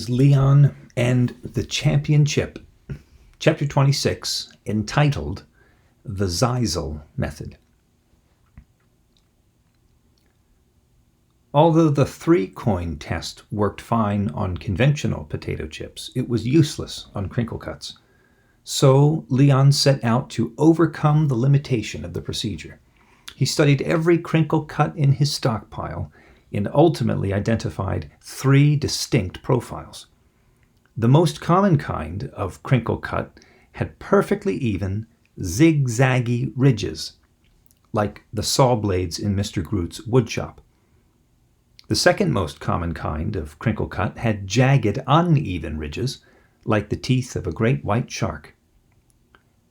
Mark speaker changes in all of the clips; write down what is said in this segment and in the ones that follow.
Speaker 1: Leon and the Championship, Chapter 26, entitled The Zeisel Method. Although the three-coin test worked fine on conventional potato chips, it was useless on crinkle cuts. So Leon set out to overcome the limitation of the procedure. He studied every crinkle cut in his stockpile and ultimately identified three distinct profiles. The most common kind of crinkle cut had perfectly even, zigzaggy ridges, like the saw blades in Mr. Groot's woodshop. The second most common kind of crinkle cut had jagged, uneven ridges, like the teeth of a great white shark.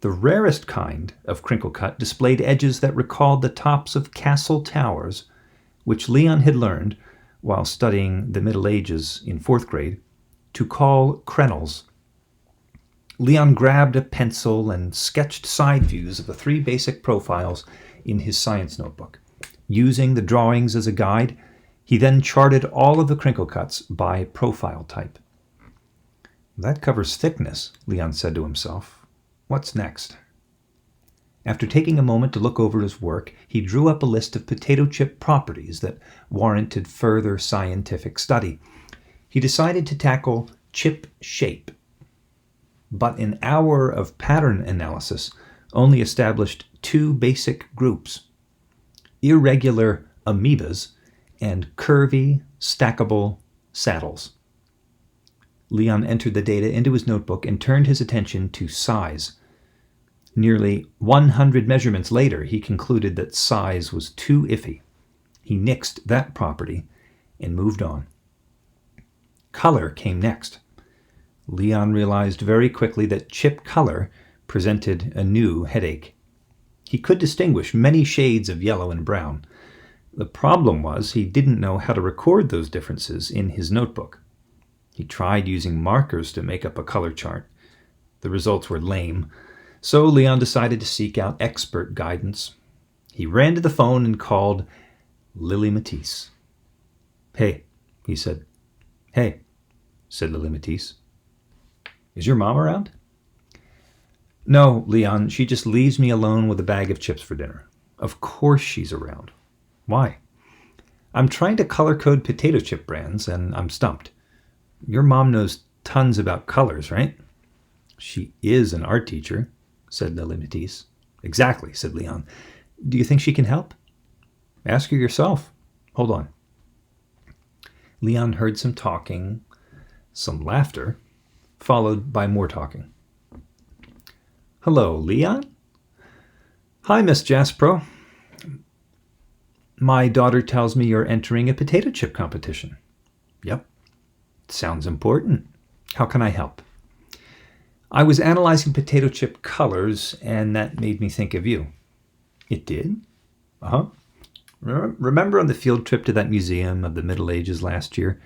Speaker 1: The rarest kind of crinkle cut displayed edges that recalled the tops of castle towers, which Leon had learned, while studying the Middle Ages in 4th grade, to call crenels. Leon grabbed a pencil and sketched side views of the three basic profiles in his science notebook. Using the drawings as a guide, he then charted all of the crinkle cuts by profile type. "That covers thickness," Leon said to himself. "What's next?" After taking a moment to look over his work, he drew up a list of potato chip properties that warranted further scientific study. He decided to tackle chip shape, but an hour of pattern analysis only established two basic groups: irregular amoebas and curvy, stackable saddles. Leon entered the data into his notebook and turned his attention to size. Nearly 100 measurements later, he concluded that size was too iffy. He nixed that property and moved on. Color came next. Leon realized very quickly that chip color presented a new headache. He could distinguish many shades of yellow and brown. The problem was he didn't know how to record those differences in his notebook. He tried using markers to make up a color chart. The results were lame, so Leon decided to seek out expert guidance. He ran to the phone and called Lily Matisse. "Hey," he said. "Hey," said Lily Matisse. "Is your mom around?" "No, Leon, she just leaves me alone with a bag of chips for dinner." "Of course she's around. Why?" "I'm trying to color code potato chip brands, and I'm stumped." "Your mom knows tons about colors, right?" "She is an art teacher," said Lily Matisse. "Exactly," said Leon. "Do you think she can help?" "Ask her yourself. Hold on." Leon heard some talking, some laughter, followed by more talking. "Hello, Leon?" "Hi, Miss Jaspro. My daughter tells me you're entering a potato chip competition." "Yep." "Sounds important. How can I help?" "I was analyzing potato chip colors, and that made me think of you." "It did?" "Uh-huh. Remember on the field trip to that museum of the Middle Ages last year?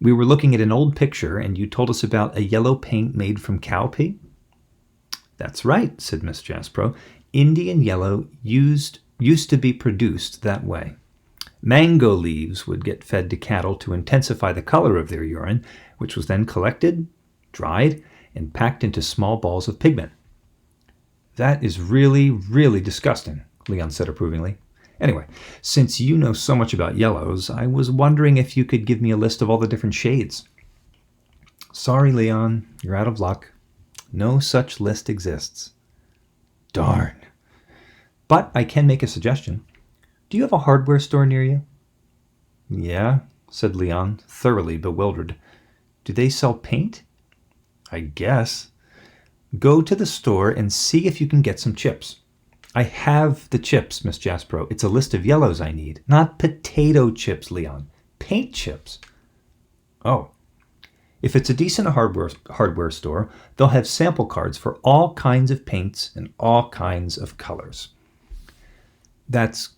Speaker 1: We were looking at an old picture, and you told us about a yellow paint made from cow pee?" "That's right," said Miss Jaspro. "Indian yellow used to be produced that way. Mango leaves would get fed to cattle to intensify the color of their urine, which was then collected, dried, and packed into small balls of pigment." "That is really, really disgusting," Leon said approvingly. "Anyway, since you know so much about yellows, I was wondering if you could give me a list of all the different shades." "Sorry, Leon, you're out of luck. No such list exists." "Darn. But I can make a suggestion. Do you have a hardware store near you?" "Yeah," said Leon, thoroughly bewildered. "Do they sell paint?" "I guess." "Go to the store and see if you can get some chips." "I have the chips, Miss Jaspro. It's a list of yellows I need." "Not potato chips, Leon. Paint chips." "Oh. If it's a decent hardware store, they'll have sample cards for all kinds of paints and all kinds of colors." "That's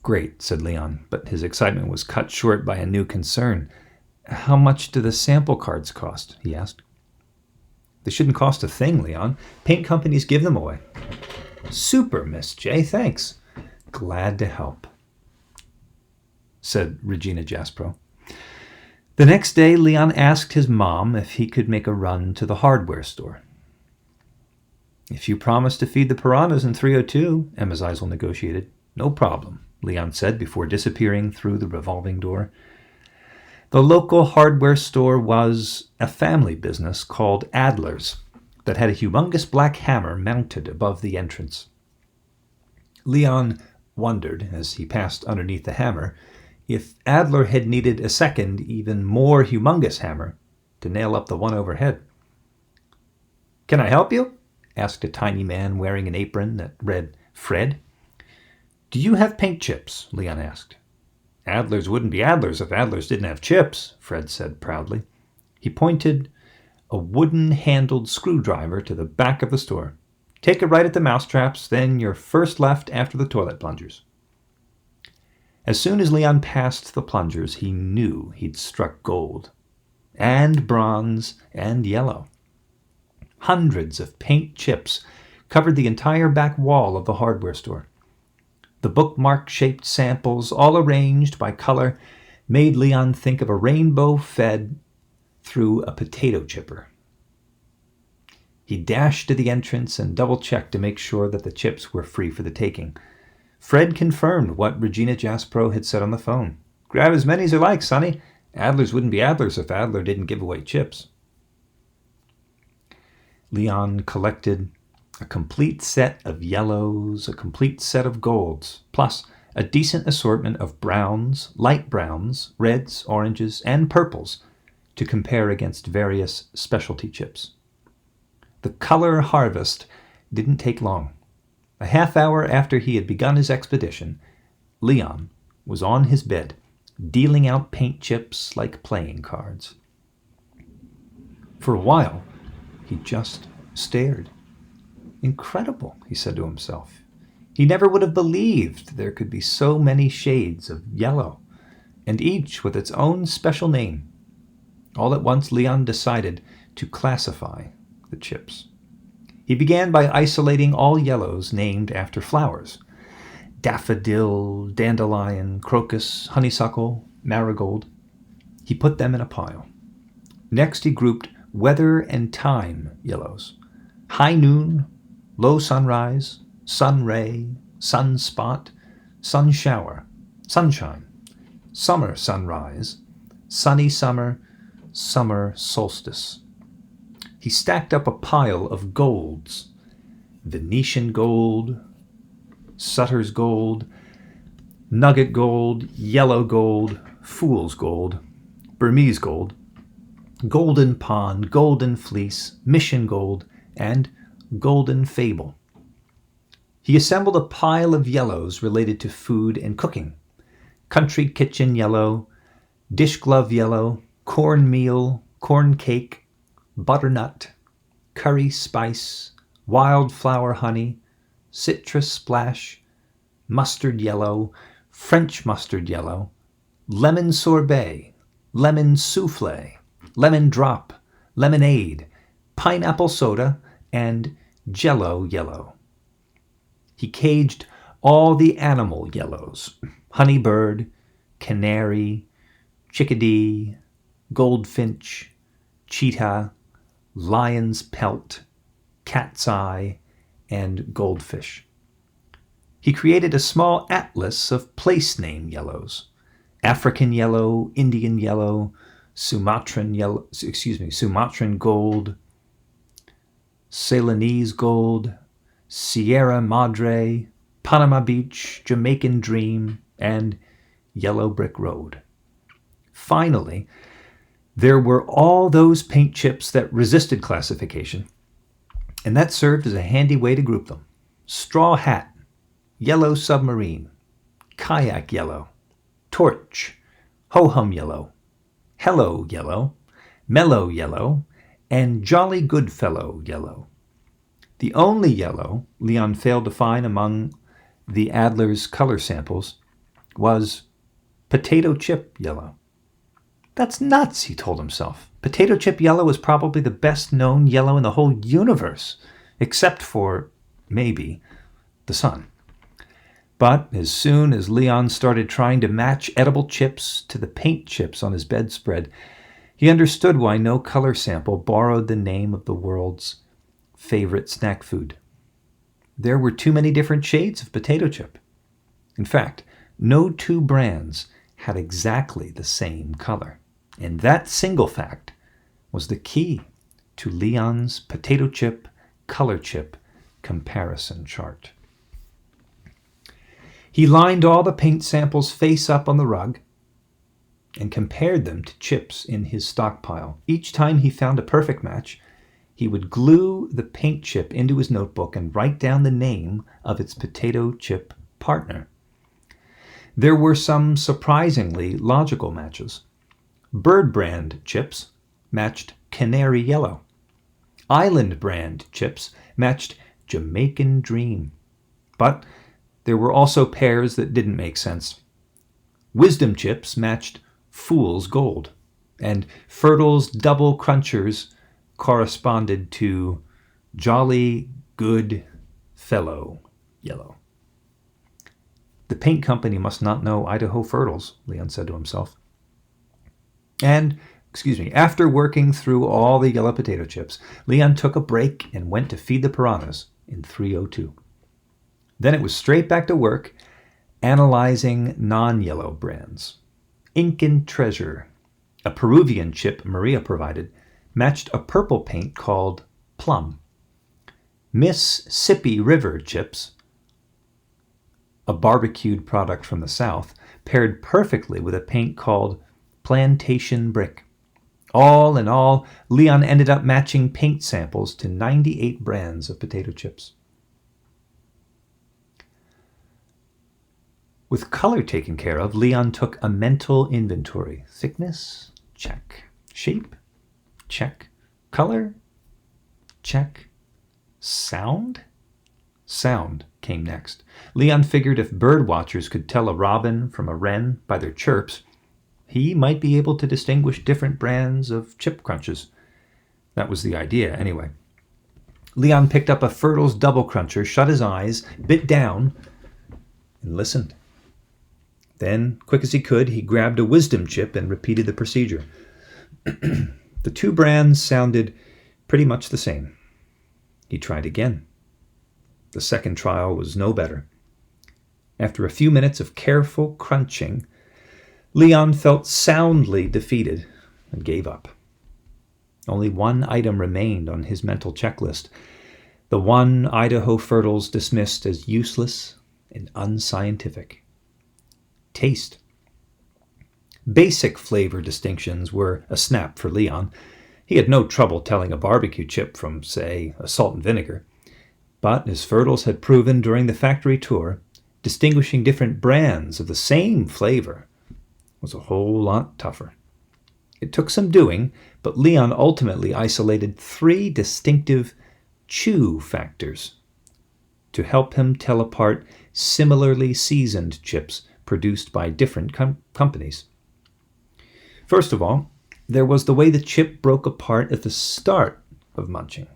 Speaker 1: great," said Leon, but his excitement was cut short by a new concern. "How much do the sample cards cost?" he asked. "They shouldn't cost a thing, Leon. Paint companies give them away." "Super, Miss J. Thanks." "Glad to help," said Regina Jaspro. The next day, Leon asked his mom if he could make a run to the hardware store. "If you promise to feed the piranhas in 302, Emma Zeisel negotiated. "No problem," Leon said before disappearing through the revolving door. The local hardware store was a family business called Adler's that had a humongous black hammer mounted above the entrance. Leon wondered, as he passed underneath the hammer, if Adler had needed a second, even more humongous hammer to nail up the one overhead. "Can I help you?" asked a tiny man wearing an apron that read Fred. "Do you have paint chips?" Leon asked. "Adler's wouldn't be Adler's if Adler's didn't have chips," Fred said proudly. He pointed a wooden-handled screwdriver to the back of the store. "Take a right at the mousetraps, then your first left after the toilet plungers." As soon as Leon passed the plungers, he knew he'd struck gold, and bronze, and yellow. Hundreds of paint chips covered the entire back wall of the hardware store. The bookmark-shaped samples, all arranged by color, made Leon think of a rainbow fed through a potato chipper. He dashed to the entrance and double-checked to make sure that the chips were free for the taking. Fred confirmed what Regina Jaspro had said on the phone. "Grab as many as you like, Sonny. Adler's wouldn't be Adler's if Adler didn't give away chips." Leon collected a complete set of yellows, a complete set of golds, plus a decent assortment of browns, light browns, reds, oranges, and purples to compare against various specialty chips. The color harvest didn't take long. A half hour after he had begun his expedition, Leon was on his bed, dealing out paint chips like playing cards. For a while, he just stared. "Incredible," he said to himself. He never would have believed there could be so many shades of yellow, and each with its own special name. All at once, Leon decided to classify the chips. He began by isolating all yellows named after flowers: daffodil, dandelion, crocus, honeysuckle, marigold. He put them in a pile. Next, he grouped weather and time yellows: high noon, low sunrise, sun ray, sunspot, sun shower, sunshine, summer sunrise, sunny summer, summer solstice. He stacked up a pile of golds: Venetian gold, Sutter's gold, nugget gold, yellow gold, fool's gold, Burmese gold, golden pond, golden fleece, mission gold, and golden fable. He assembled a pile of yellows related to food and cooking: country kitchen yellow, dish glove yellow, cornmeal, corn cake, butternut, curry spice, wildflower honey, citrus splash, mustard yellow, French mustard yellow, lemon sorbet, lemon souffle, lemon drop, lemonade, pineapple soda, and jello yellow. He caged all the animal yellows: honeybird, canary, chickadee, goldfinch, cheetah, lion's pelt, cat's eye, and goldfish. He created a small atlas of place name yellows: African yellow, Indian yellow, Sumatran gold, Ceylonese gold, Sierra Madre, Panama Beach, Jamaican Dream, and Yellow Brick Road. Finally, there were all those paint chips that resisted classification, and that served as a handy way to group them: straw hat, yellow submarine, kayak yellow, torch, ho-hum yellow, hello yellow, mellow yellow, and jolly good fellow yellow. The only yellow Leon failed to find among the Adler's color samples was potato chip yellow. "That's nuts," he told himself. "Potato chip yellow is probably the best known yellow in the whole universe, except for, maybe, the sun." But as soon as Leon started trying to match edible chips to the paint chips on his bedspread, he understood why no color sample borrowed the name of the world's favorite snack food. There were too many different shades of potato chip. In fact, no two brands had exactly the same color. And that single fact was the key to Leon's potato chip, color chip comparison chart. He lined all the paint samples face up on the rug and compared them to chips in his stockpile. Each time he found a perfect match, he would glue the paint chip into his notebook and write down the name of its potato chip partner. There were some surprisingly logical matches. Bird brand chips matched Canary Yellow. Island brand chips matched Jamaican Dream. But there were also pairs that didn't make sense. Wisdom chips matched Fool's Gold, and Fertile's Double Crunchers corresponded to Jolly Good Fellow Yellow. The paint company must not know Idaho Fertiles, Leon said to himself. And, after working through all the yellow potato chips, Leon took a break and went to feed the piranhas in 302. Then it was straight back to work, analyzing non-yellow brands. Incan Treasure, a Peruvian chip Maria provided, matched a purple paint called Plum. Mississippi River chips, a barbecued product from the South, paired perfectly with a paint called Plantation Brick. All in all, Leon ended up matching paint samples to 98 brands of potato chips. With color taken care of, Leon took a mental inventory. Thickness? Check. Shape? Check. Color? Check. Sound? Sound came next. Leon figured if bird watchers could tell a robin from a wren by their chirps, he might be able to distinguish different brands of chip crunches. That was the idea, anyway. Leon picked up a Fertile's Double Cruncher, shut his eyes, bit down, and listened. Then, quick as he could, he grabbed a Wisdom chip and repeated the procedure. The two brands sounded pretty much the same. He tried again. The second trial was no better. After a few minutes of careful crunching, Leon felt soundly defeated and gave up. Only one item remained on his mental checklist, the one Idaho Fertiles dismissed as useless and unscientific. Taste. Basic flavor distinctions were a snap for Leon. He had no trouble telling a barbecue chip from, say, a salt and vinegar. But, as Fertiles had proven during the factory tour, distinguishing different brands of the same flavor was a whole lot tougher. It took some doing, but Leon ultimately isolated 3 distinctive chew factors to help him tell apart similarly seasoned chips produced by different companies. First of all, there was the way the chip broke apart at the start of munching.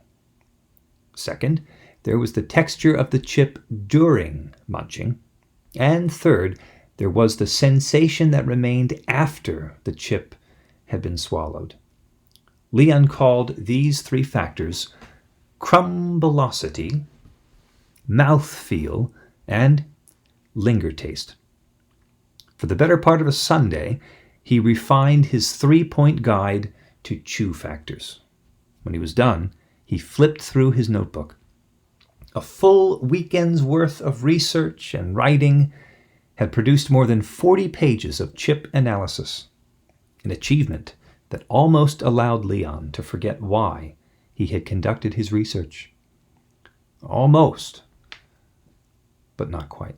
Speaker 1: Second, there was the texture of the chip during munching. And third, there was the sensation that remained after the chip had been swallowed. Leon called these 3 factors crumblosity, mouthfeel, and linger taste. For the better part of a Sunday, he refined his 3-point guide to chew factors. When he was done, he flipped through his notebook. A full weekend's worth of research and writing had produced more than 40 pages of chip analysis, an achievement that almost allowed Leon to forget why he had conducted his research. Almost, but not quite.